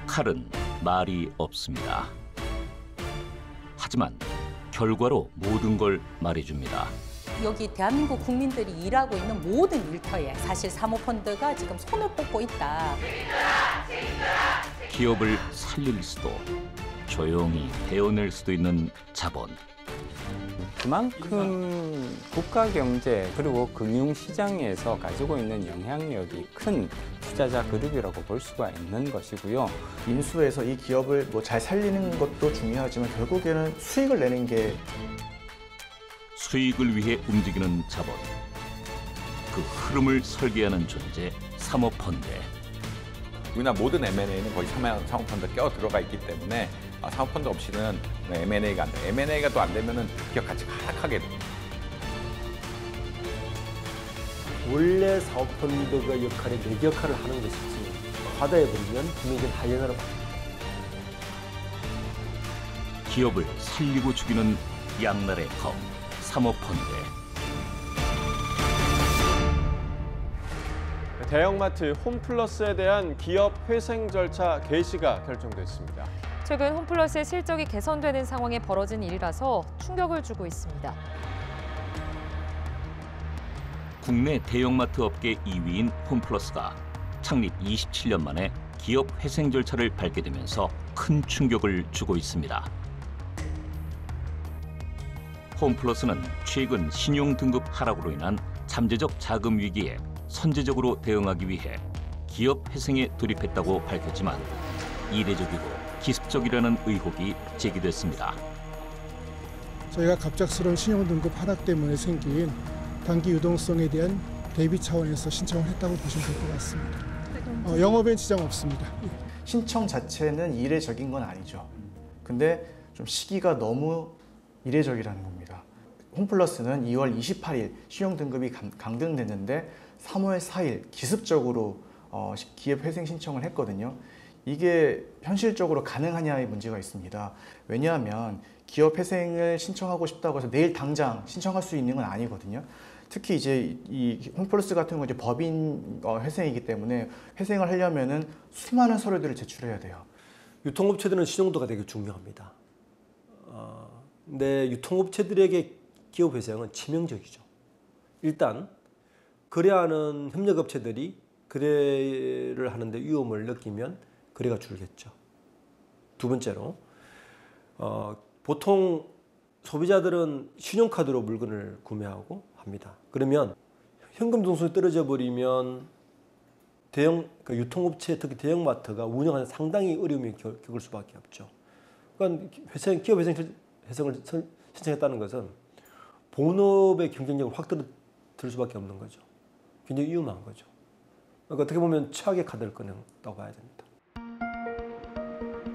칼은 말이 없습니다. 하지만 결과로 모든 걸 말해줍니다. 여기 대한민국 국민들이 일하고 있는 모든 일터에 사실 사모펀드가 지금 손을 뻗고 있다. 기업을 살릴 수도 조용히 베어낼 수도 있는 자본. 그만큼 국가 경제 그리고 금융시장에서 가지고 있는 영향력이 큰 투자자 그룹이라고 볼 수가 있는 것이고요. 인수해서 이 기업을 뭐 잘 살리는 것도 중요하지만 결국에는 수익을 내는 게 수익을 위해 움직이는 자본. 그 흐름을 설계하는 존재 사모펀드. 우리나라 모든 M&A는 거의 사모펀드 껴 들어가 있기 때문에 사모펀드 없이는 M&A가 안 돼요. M&A가 또 안 되면은 기업 가치가 하락하게 돼요. 원래 사모펀드가 역할이 내 역할을 하는 것이지 과다해버리면 분명히 하이에나로 바뀝니다. 기업을 살리고 죽이는 양날의 검 사모펀드. 대형마트 홈플러스에 대한 기업 회생 절차 개시가 결정됐습니다. 최근 홈플러스의 실적이 개선되는 상황에 벌어진 일이라서 충격을 주고 있습니다. 국내 대형마트 업계 2위인 홈플러스가 창립 27년 만에 기업 회생 절차를 밟게 되면서 큰 충격을 주고 있습니다. 홈플러스는 최근 신용 등급 하락으로 인한 잠재적 자금 위기에 선제적으로 대응하기 위해 기업 회생에 돌입했다고 밝혔지만 이례적이고 기습적이라는 의혹이 제기됐습니다. 저희가 갑작스러운 신용등급 하락 때문에 생긴 단기 유동성에 대한 대비 차원에서 신청을 했다고 보시면 될 것 같습니다. 영업엔 지장 없습니다. 신청 자체는 이례적인 건 아니죠. 근데 좀 시기가 너무 이례적이라는 겁니다. 홈플러스는 2월 28일 신용등급이 강등됐는데 3월 4일 기습적으로 기업 회생 신청을 했거든요. 이게 현실적으로 가능하냐의 문제가 있습니다. 왜냐하면 기업 회생을 신청하고 싶다고 해서 내일 당장 신청할 수 있는 건 아니거든요. 특히 이제 이 홈플러스 같은 경우 이제 법인 회생이기 때문에 회생을 하려면은 수많은 서류들을 제출해야 돼요. 유통업체들은 신용도가 되게 중요합니다. 근데 유통업체들에게 기업 회생은 치명적이죠. 일단 거래하는 협력업체들이 거래를 하는데 위험을 느끼면 거래가 줄겠죠. 두 번째로 보통 소비자들은 신용카드로 물건을 구매하고 합니다. 그러면 현금 동선이 떨어져 버리면 유통업체, 특히 대형마트가 운영하는 상당히 어려움이 겪을 수밖에 없죠. 그러니까 기업 회생을 신청했다는 것은 본업의 경쟁력을 확 떨어뜨릴 수밖에 없는 거죠. 굉장히 위험한 거죠. 그러니까 어떻게 보면 최악의 카드를 꺼낸다고 봐야 됩니다.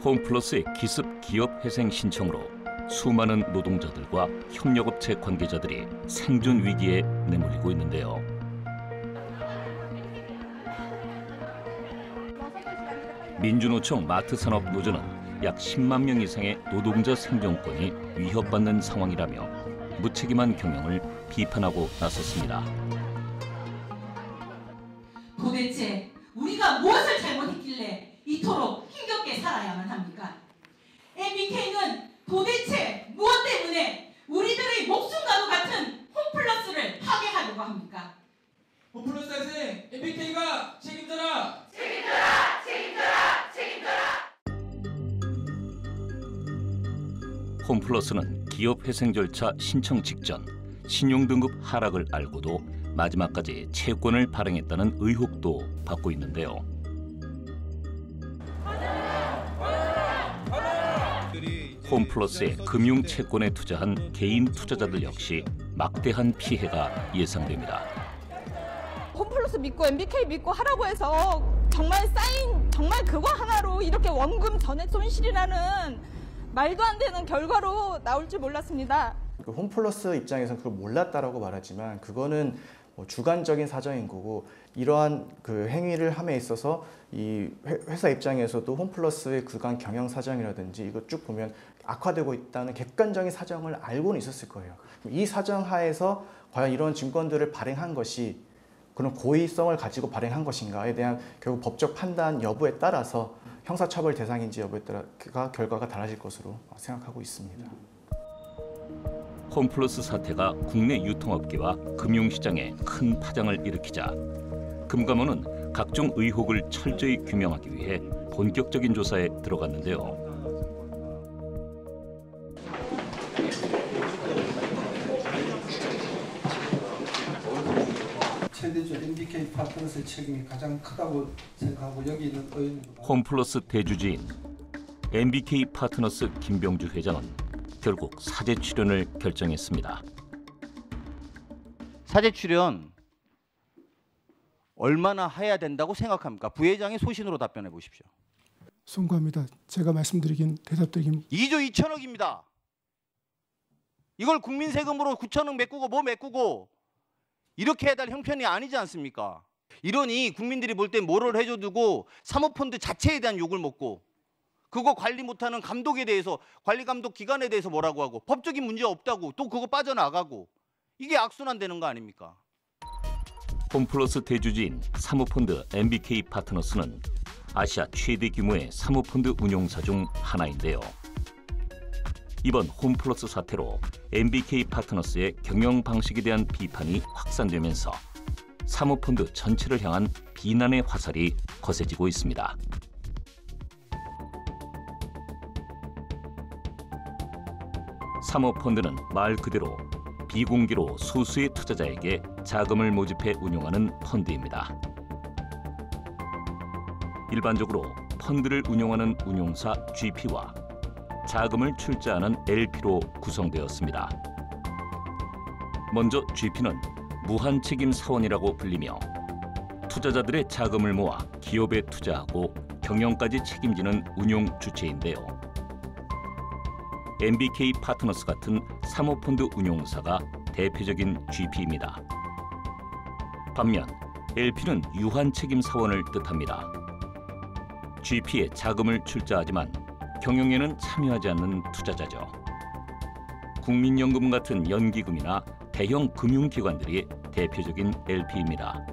홈플러스의 기습 기업 회생 신청으로 수많은 노동자들과 협력업체 관계자들이 생존 위기에 내몰리고 있는데요. 민주노총 마트산업노조는 약 10만 명 이상의 노동자 생존권이 위협받는 상황이라며 무책임한 경영을 비판하고 나섰습니다. 도대체 우리가 무엇을 잘못했길래 이토록 힘겹게 살아야만 합니까? MBK는 도대체 무엇 때문에 우리들의 목숨과도 같은 홈플러스를 파괴하려고 합니까? 홈플러스 회생 MBK가 책임져라! 책임져라! 책임져라! 책임져라! 홈플러스는 기업 회생 절차 신청 직전 신용등급 하락을 알고도 마지막까지 채권을 발행했다는 의혹도 받고 있는데요. 홈플러스의 금융 채권에 투자한 개인 투자자들 역시 막대한 피해가 예상됩니다. 홈플러스 믿고 MBK 믿고 하라고 해서 정말 그거 하나로 이렇게 원금 전액 손실이라는 말도 안 되는 결과로 나올 줄 몰랐습니다. 홈플러스 입장에서는 그걸 몰랐다라고 말하지만 그거는 주관적인 사정인 거고 이러한 그 행위를 함에 있어서 이 회사 입장에서도 홈플러스의 그간 경영 사정이라든지 이거 쭉 보면 악화되고 있다는 객관적인 사정을 알고는 있었을 거예요. 이 사정 하에서 과연 이런 증권들을 발행한 것이 그런 고의성을 가지고 발행한 것인가에 대한 결국 법적 판단 여부에 따라서 형사처벌 대상인지 여부에 따라 결과가 달라질 것으로 생각하고 있습니다. 홈플러스 사태가 국내 유통업계와 금융시장에 큰 파장을 일으키자 금감원은 각종 의혹을 철저히 규명하기 위해 본격적인 조사에 들어갔는데요. 최대주 MBK 파트너스의 책임이 가장 크다고 생각하고 여기 있는 의원님도 홈플러스 대주주인 MBK 파트너스 김병주 회장은 결국 사죄 출연을 결정했습니다. 사죄 출연 얼마나 해야 된다고 생각합니까? 부회장의 소신으로 답변해 보십시오. 송구합니다. 제가 대답드리긴 2조 2천억입니다. 이걸 국민 세금으로 9천억 메꾸고 뭐 메꾸고 이렇게 해야 될 형편이 아니지 않습니까? 이러니 국민들이 볼 때 뭐를 해줘두고 사모펀드 자체에 대한 욕을 먹고 그거 관리 못하는 감독에 대해서 관리감독 기관에 대해서 뭐라고 하고 법적인 문제 없다고 또 그거 빠져나가고 이게 악순환되는 거 아닙니까? 홈플러스 대주주인 사모펀드 MBK 파트너스는 아시아 최대 규모의 사모펀드 운용사 중 하나인데요. 이번 홈플러스 사태로 MBK 파트너스의 경영 방식에 대한 비판이 확산되면서 사모펀드 전체를 향한 비난의 화살이 거세지고 있습니다. 사모펀드는 말 그대로 비공개로 소수의 투자자에게 자금을 모집해 운용하는 펀드입니다. 일반적으로 펀드를 운용하는 운용사 GP와 자금을 출자하는 LP로 구성되었습니다. 먼저 GP는 무한책임 사원이라고 불리며 투자자들의 자금을 모아 기업에 투자하고 경영까지 책임지는 운용 주체인데요. MBK 파트너스 같은 사모펀드 운용사가 대표적인 GP입니다. 반면 LP는 유한책임 사원을 뜻합니다. GP에 자금을 출자하지만 경영에는 참여하지 않는 투자자죠. 국민연금 같은 연기금이나 대형 금융기관들이 대표적인 LP입니다.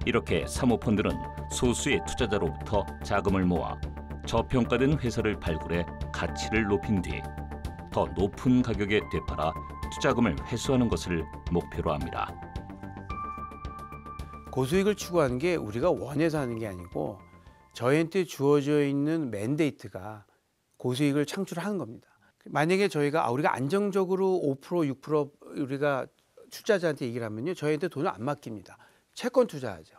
이렇게 사모펀드는 소수의 투자자로부터 자금을 모아 저평가된 회사를 발굴해 가치를 높인 뒤 더 높은 가격에 되팔아 투자금을 회수하는 것을 목표로 합니다. 고수익을 추구하는 게 우리가 원해서 하는 게 아니고 저희한테 주어져 있는 맨데이트가 고수익을 창출하는 겁니다. 만약에 우리가 안정적으로 5%, 6% 우리가 투자자한테 얘기를 하면요, 저희한테 돈을 안 맡깁니다. 채권 투자하죠.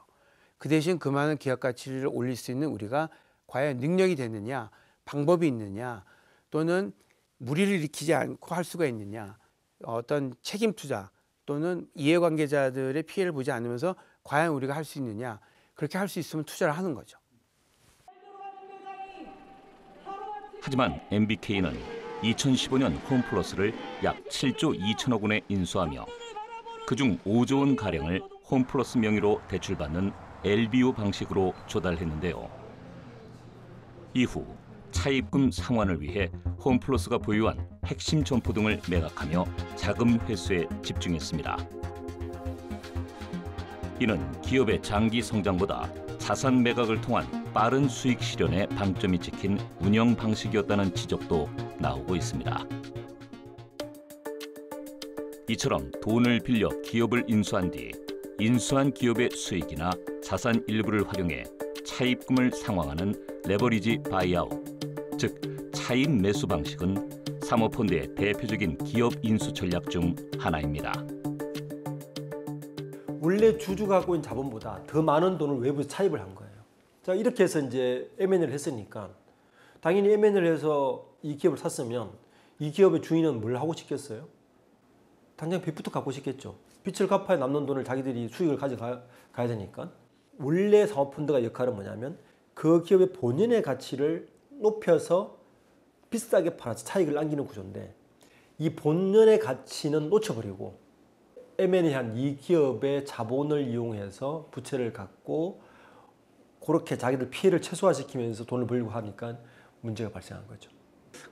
그 대신 그 많은 기업 가치를 올릴 수 있는 우리가 과연 능력이 되느냐, 방법이 있느냐, 또는 무리를 일으키지 않고 할 수가 있느냐, 어떤 책임 투자 또는 이해관계자들의 피해를 보지 않으면서 과연 우리가 할 수 있느냐, 그렇게 할 수 있으면 투자를 하는 거죠. 하지만 MBK는 2015년 홈플러스를 약 7조 2천억 원에 인수하며 그중 5조 원 가량을 홈플러스 명의로 대출받는 LBO 방식으로 조달했는데요. 이후 차입금 상환을 위해 홈플러스가 보유한 핵심 점포 등을 매각하며 자금 회수에 집중했습니다. 이는 기업의 장기 성장보다 자산 매각을 통한 빠른 수익 실현에 방점이 찍힌 운영 방식이었다는 지적도 나오고 있습니다. 이처럼 돈을 빌려 기업을 인수한 뒤 인수한 기업의 수익이나 자산 일부를 활용해 차입금을 상환하는 레버리지 바이아웃, 즉 차입 매수 방식은 사모펀드의 대표적인 기업 인수 전략 중 하나입니다. 원래 주주가 갖고 있는 자본보다 더 많은 돈을 외부에서 차입을 한 거예요. 자, 이렇게 해서 이제 M&A를 했으니까 당연히 M&A를 해서 이 기업을 샀으면 이 기업의 주인은 뭘 하고 싶겠어요? 당장 빚부터 갚고 싶겠죠. 빚을 갚아야 남는 돈을 자기들이 수익을 가져가야 되니까. 원래 사모펀드가 역할은 뭐냐면 그 기업의 본연의 가치를 높여서 비싸게 팔아서 차익을 남기는 구조인데, 이 본연의 가치는 놓쳐버리고 M&A한 이 기업의 자본을 이용해서 부채를 갖고 그렇게 자기들 피해를 최소화시키면서 돈을 벌려고 하니까 문제가 발생한 거죠.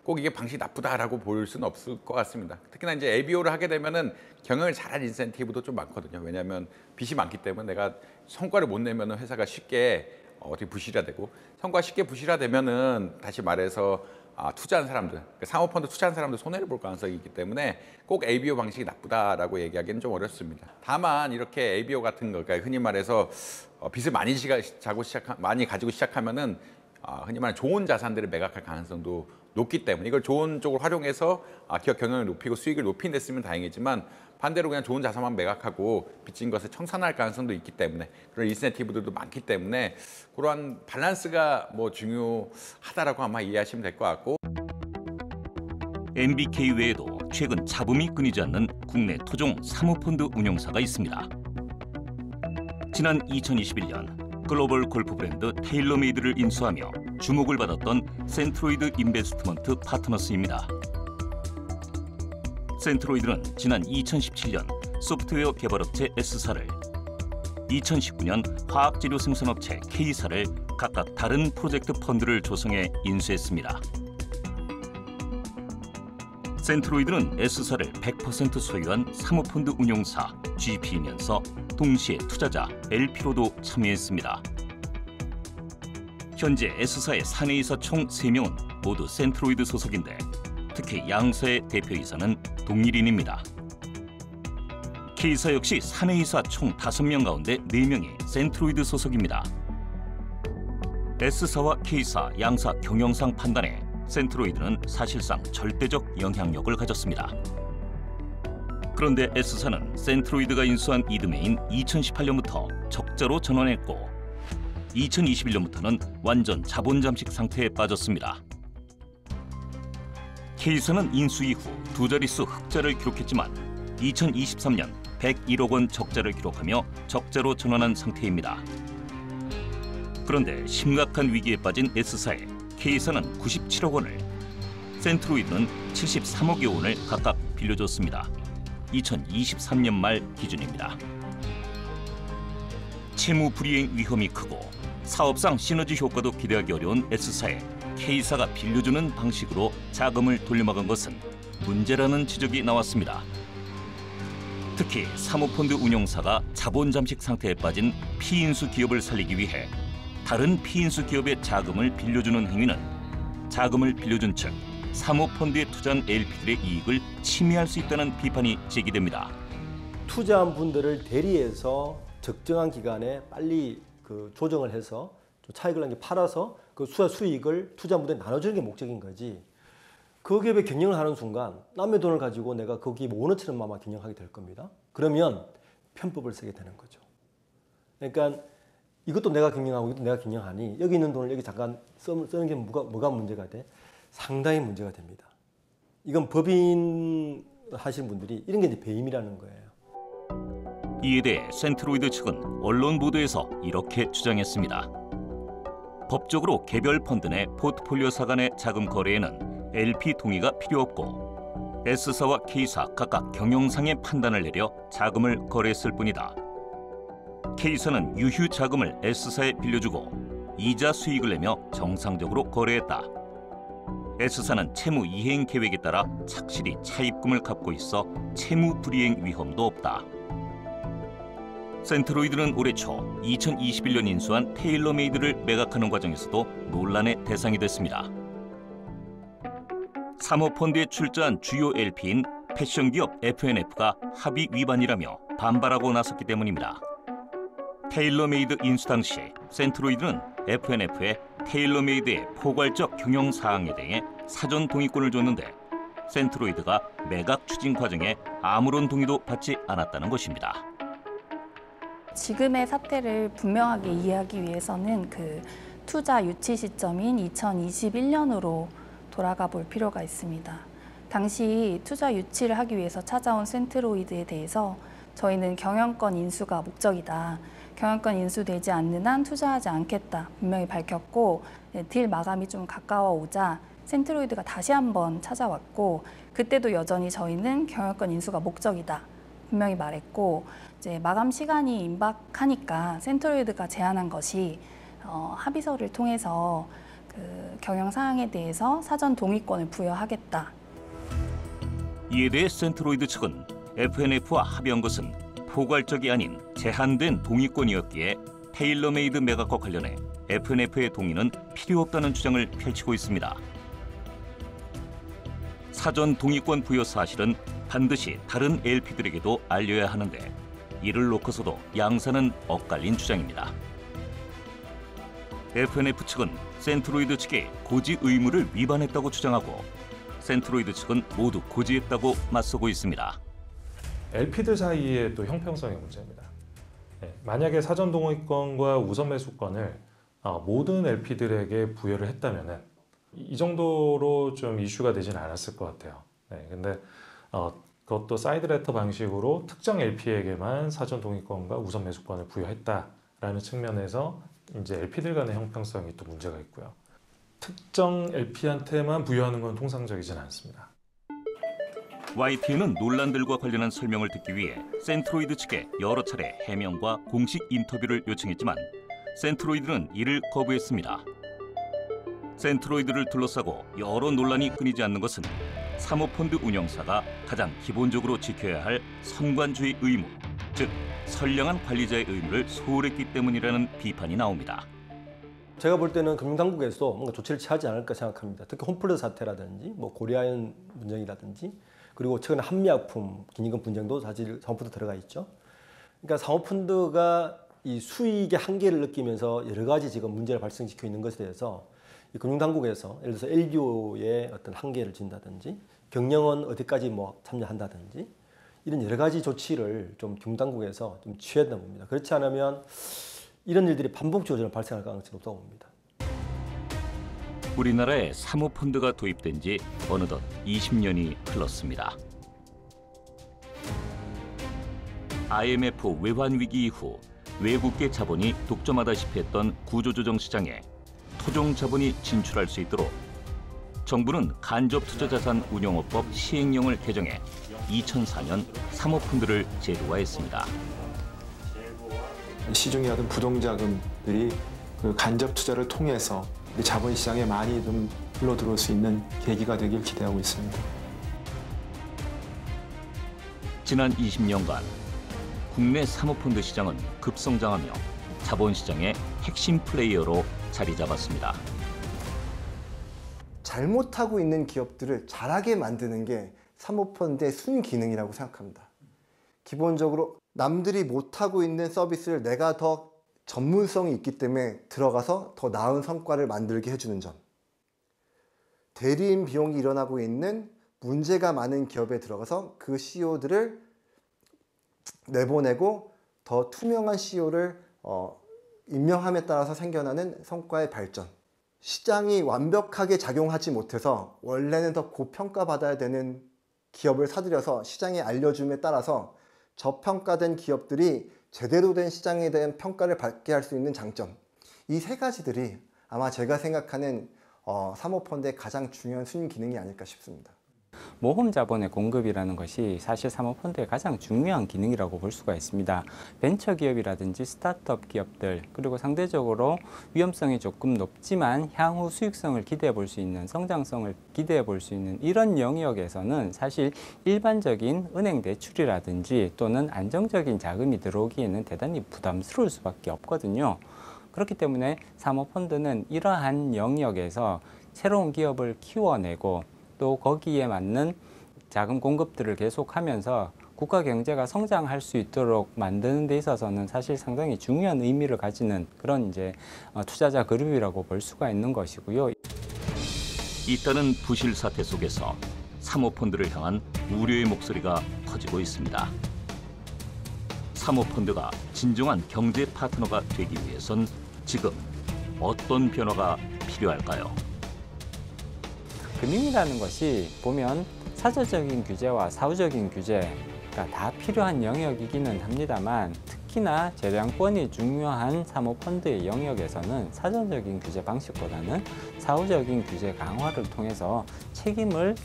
꼭 이게 방식이 나쁘다라고 볼 수는 없을 것 같습니다. 특히나 이제 LBO를 하게 되면은 경영을 잘한 인센티브도 좀 많거든요. 왜냐하면 빚이 많기 때문에 내가 성과를 못 내면 회사가 쉽게 어떻게 부실화되고 선거가 쉽게 부실화되면은 다시 말해서 투자한 사람들, 사모펀드 투자한 사람들 손해를 볼 가능성이 있기 때문에 꼭 ABO 방식이 나쁘다라고 얘기하기는 좀 어렵습니다. 다만 이렇게 ABO 같은 거, 그러니까 흔히 말해서 빚을 많이 가지고 시작하면은 흔히 말하는 좋은 자산들을 매각할 가능성도 높기 때문에 이걸 좋은 쪽으로 활용해서 기업 경영을 높이고 수익을 높이는 데 쓰면 다행이지만 반대로 그냥 좋은 자산만 매각하고 빚진 것을 청산할 가능성도 있기 때문에 그런 인센티브들도 많기 때문에 그러한 밸런스가 뭐 중요하다라고 아마 이해하시면 될 것 같고. MBK 외에도 최근 잡음이 끊이지 않는 국내 토종 사모펀드 운용사가 있습니다. 지난 2021년 글로벌 골프 브랜드 테일러메이드를 인수하며 주목을 받았던 센트로이드 인베스트먼트 파트너스입니다. 센트로이드는 지난 2017년 소프트웨어 개발업체 S사를, 2019년 화학재료 생산업체 K사를 각각 다른 프로젝트 펀드를 조성해 인수했습니다. 센트로이드는 S사를 100% 소유한 사모펀드 운용사 GP이면서 동시에 투자자 LP로도 참여했습니다. 현재 S사의 사내이사 총 3명은 모두 센트로이드 소속인데 특히 양사의 대표이사는 동일인입니다. K사 역시 사내이사 총 5명 가운데 4명이 센트로이드 소속입니다. S사와 K사 양사 경영상 판단에 센트로이드는 사실상 절대적 영향력을 가졌습니다. 그런데 S사는 센트로이드가 인수한 이듬해인 2018년부터 적자로 전환했고 2021년부터는 완전 자본 잠식 상태에 빠졌습니다. K사는 인수 이후 2자릿수 흑자를 기록했지만 2023년 101억 원 적자를 기록하며 적자로 전환한 상태입니다. 그런데 심각한 위기에 빠진 S사에 K사는 97억 원을, 센트로이드는 73억여 원을 각각 빌려줬습니다. 2023년 말 기준입니다. 채무 불이행 위험이 크고 사업상 시너지 효과도 기대하기 어려운 S사에 K사가 빌려주는 방식으로 자금을 돌려막은 것은 문제라는 지적이 나왔습니다. 특히 사모펀드 운용사가 자본 잠식 상태에 빠진 피인수 기업을 살리기 위해 다른 피인수 기업의 자금을 빌려주는 행위는 자금을 빌려준 측 사모펀드에 투자한 LP들의 이익을 침해할 수 있다는 비판이 제기됩니다. 투자한 분들을 대리해서 적정한 기간에 빨리 조정을 해서 좀 차익을 남게 팔아서 그 수익을 투자한 분들에 나눠주는 게 목적인 거지. 그 기업에 경영을 하는 순간 남의 돈을 가지고 내가 그 기업 오너처럼 아마 경영하게 될 겁니다. 그러면 편법을 쓰게 되는 거죠. 그러니까 이것도 내가 경영하고 이것도 내가 경영하니 여기 있는 돈을 여기 잠깐 쓰는 게 뭐가 문제가 돼? 상당히 문제가 됩니다. 이건 법인 하시는 분들이 이런 게 이제 배임이라는 거예요. 이에 대해 센트로이드 측은 언론 보도에서 이렇게 주장했습니다. 법적으로 개별 펀드 내 포트폴리오사 간의 자금 거래에는 LP 동의가 필요 없고 S사와 K사 각각 경영상의 판단을 내려 자금을 거래했을 뿐이다. K사는 유휴 자금을 S사에 빌려주고 이자 수익을 내며 정상적으로 거래했다. S사는 채무 이행 계획에 따라 착실히 차입금을 갚고 있어 채무 불이행 위험도 없다. 센트로이드는 올해 초 2021년 인수한 테일러메이드를 매각하는 과정에서도 논란의 대상이 됐습니다. 사모펀드에 출자한 주요 LP인 패션기업 FNF가 합의 위반이라며 반발하고 나섰기 때문입니다. 테일러메이드 인수 당시 센트로이드는 FNF에 테일러메이드의 포괄적 경영 사항에 대해 사전 동의권을 줬는데 센트로이드가 매각 추진 과정에 아무런 동의도 받지 않았다는 것입니다. 지금의 사태를 분명하게 이해하기 위해서는 그 투자 유치 시점인 2021년으로 돌아가 볼 필요가 있습니다. 당시 투자 유치를 하기 위해서 찾아온 센트로이드에 대해서 저희는 경영권 인수가 목적이다. 경영권 인수되지 않는 한 투자하지 않겠다. 분명히 밝혔고 딜 마감이 좀 가까워 오자 센트로이드가 다시 한번 찾아왔고 그때도 여전히 저희는 경영권 인수가 목적이다. 분명히 말했고 이제 마감 시간이 임박하니까 센트로이드가 제안한 것이 합의서를 통해서 그 경영 사항에 대해서 사전 동의권을 부여하겠다. 이에 대해 센트로이드 측은 FNF와 합의한 것은 포괄적이 아닌 제한된 동의권이었기에 테일러메이드 매각과 관련해 FNF의 동의는 필요 없다는 주장을 펼치고 있습니다. 사전 동의권 부여 사실은 반드시 다른 LP들에게도 알려야 하는데 이를 놓고서도 양사는 엇갈린 주장입니다. FNF 측은 센트로이드 측이 고지 의무를 위반했다고 주장하고 센트로이드 측은 모두 고지했다고 맞서고 있습니다. LP들 사이의 또 형평성의 문제입니다. 만약에 사전 동의권과 우선 매수권을 모든 LP들에게 부여를 했다면은 이 정도로 좀 이슈가 되지는 않았을 것 같아요. 근데 그것도 사이드레터 방식으로 특정 LP에게만 사전 동의권과 우선 매수권을 부여했다라는 측면에서 이제 LP들 간의 형평성이 또 문제가 있고요. 특정 LP한테만 부여하는 건 통상적이지는 않습니다. YTN은 논란들과 관련한 설명을 듣기 위해 센트로이드 측에 여러 차례 해명과 공식 인터뷰를 요청했지만 센트로이드는 이를 거부했습니다. 센트로이드를 둘러싸고 여러 논란이 끊이지 않는 것은 사모펀드 운영사가 가장 기본적으로 지켜야 할 선관주의 의무, 즉 선량한 관리자의 의무를 소홀했기 때문이라는 비판이 나옵니다. 제가 볼 때는 금융당국에서 뭔가 조치를 취하지 않을까 생각합니다. 특히 홈플러스 사태라든지 뭐 고리아연 분쟁이라든지 그리고 최근에 한미약품 기니금 분쟁도 사실 사모펀드 들어가 있죠. 그러니까 사모펀드가 이 수익의 한계를 느끼면서 여러 가지 지금 문제를 발생시키고 있는 것에 대해서 이 금융당국에서 예를 들어서 LBO의 어떤 한계를 진다든지 경영은 어디까지 뭐 참여한다든지 이런 여러 가지 조치를 좀 금융당국에서 좀 취해야 된다고 봅니다. 그렇지 않으면 이런 일들이 반복적으로 발생할 가능성이 높다고 봅니다. 우리나라에 사모펀드가 도입된 지 어느덧 20년이 흘렀습니다. IMF 외환위기 이후 외국계 자본이 독점하다시피 했던 구조조정 시장에 토종 자본이 진출할 수 있도록 정부는 간접투자자산 운용업법 시행령을 개정해 2004년 사모펀드를 제도화했습니다. 시중에 어떤 부동자금들이 그 간접 투자를 통해서 자본시장에 많이 좀 흘러들어올 수 있는 계기가 되길 기대하고 있습니다. 지난 20년간 국내 사모펀드 시장은 급성장하며 자본시장의 핵심 플레이어로 자리 잡았습니다. 잘못하고 있는 기업들을 잘하게 만드는 게 사모펀드의 순기능이라고 생각합니다. 기본적으로 남들이 못하고 있는 서비스를 내가 더 전문성이 있기 때문에 들어가서 더 나은 성과를 만들게 해주는 점. 대리인 비용이 일어나고 있는 문제가 많은 기업에 들어가서 그 CEO들을 내보내고 더 투명한 CEO를 임명함에 따라서 생겨나는 성과의 발전. 시장이 완벽하게 작용하지 못해서 원래는 더 고평가받아야 되는 기업을 사들여서 시장에 알려줌에 따라서 저평가된 기업들이 제대로 된 시장에 대한 평가를 받게 할 수 있는 장점. 이 세 가지들이 아마 제가 생각하는 사모펀드의 가장 중요한 순기능이 아닐까 싶습니다. 모험 자본의 공급이라는 것이 사실 사모펀드의 가장 중요한 기능이라고 볼 수가 있습니다. 벤처 기업이라든지 스타트업 기업들, 그리고 상대적으로 위험성이 조금 높지만 향후 수익성을 기대해 볼 수 있는, 성장성을 기대해 볼 수 있는 이런 영역에서는 사실 일반적인 은행 대출이라든지 또는 안정적인 자금이 들어오기에는 대단히 부담스러울 수밖에 없거든요. 그렇기 때문에 사모펀드는 이러한 영역에서 새로운 기업을 키워내고 또 거기에 맞는 자금 공급들을 계속하면서 국가 경제가 성장할 수 있도록 만드는 데 있어서는 사실 상당히 중요한 의미를 가지는 그런 이제 투자자 그룹이라고 볼 수가 있는 것이고요. 잇따른 부실 사태 속에서 사모펀드를 향한 우려의 목소리가 커지고 있습니다. 사모펀드가 진정한 경제 파트너가 되기 위해선 지금 어떤 변화가 필요할까요? 금융이라는 것이 보면 사조적인 규제와 사후적인 규제가 다 필요한 영역이기는 합니다만 특히나 재량권이 중요한 사모펀드의 영역에서는 사전적인 규제 방식보다는 사후적인 규제 강화를 통해서 책임을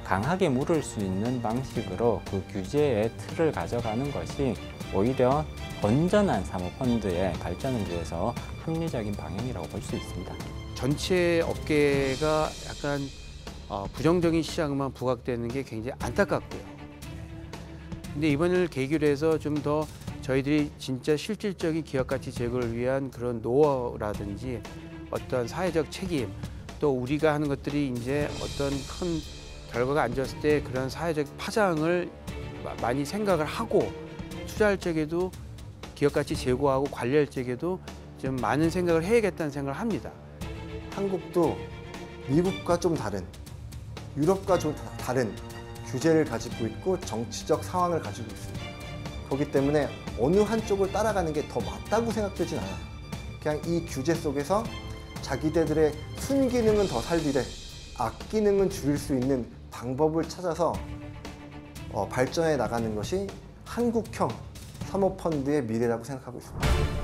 강하게 물을 수 있는 방식으로 그 규제의 틀을 가져가는 것이 오히려 건전한 사모펀드의 발전을 위해서 합리적인 방향이라고 볼 수 있습니다. 전체 업계가 약간 부정적인 시장만 부각되는 게 굉장히 안타깝고요. 근데 이번을 계기로 해서 좀 더 저희들이 진짜 실질적인 기업 가치 제고를 위한 그런 노하우라든지 어떤 사회적 책임, 또 우리가 하는 것들이 이제 어떤 큰 결과가 안 좋았을 때 그런 사회적 파장을 많이 생각을 하고 투자할 적에도 기업 가치 제고하고 관리할 적에도 좀 많은 생각을 해야겠다는 생각을 합니다. 한국도 미국과 좀 다른, 유럽과 좀 다른 규제를 가지고 있고 정치적 상황을 가지고 있습니다. 그렇기 때문에 어느 한쪽을 따라가는 게 더 맞다고 생각되진 않아요. 그냥 이 규제 속에서 자기들의 순기능은 더 살리되 악기능은 줄일 수 있는 방법을 찾아서 발전해 나가는 것이 한국형 사모펀드의 미래라고 생각하고 있습니다.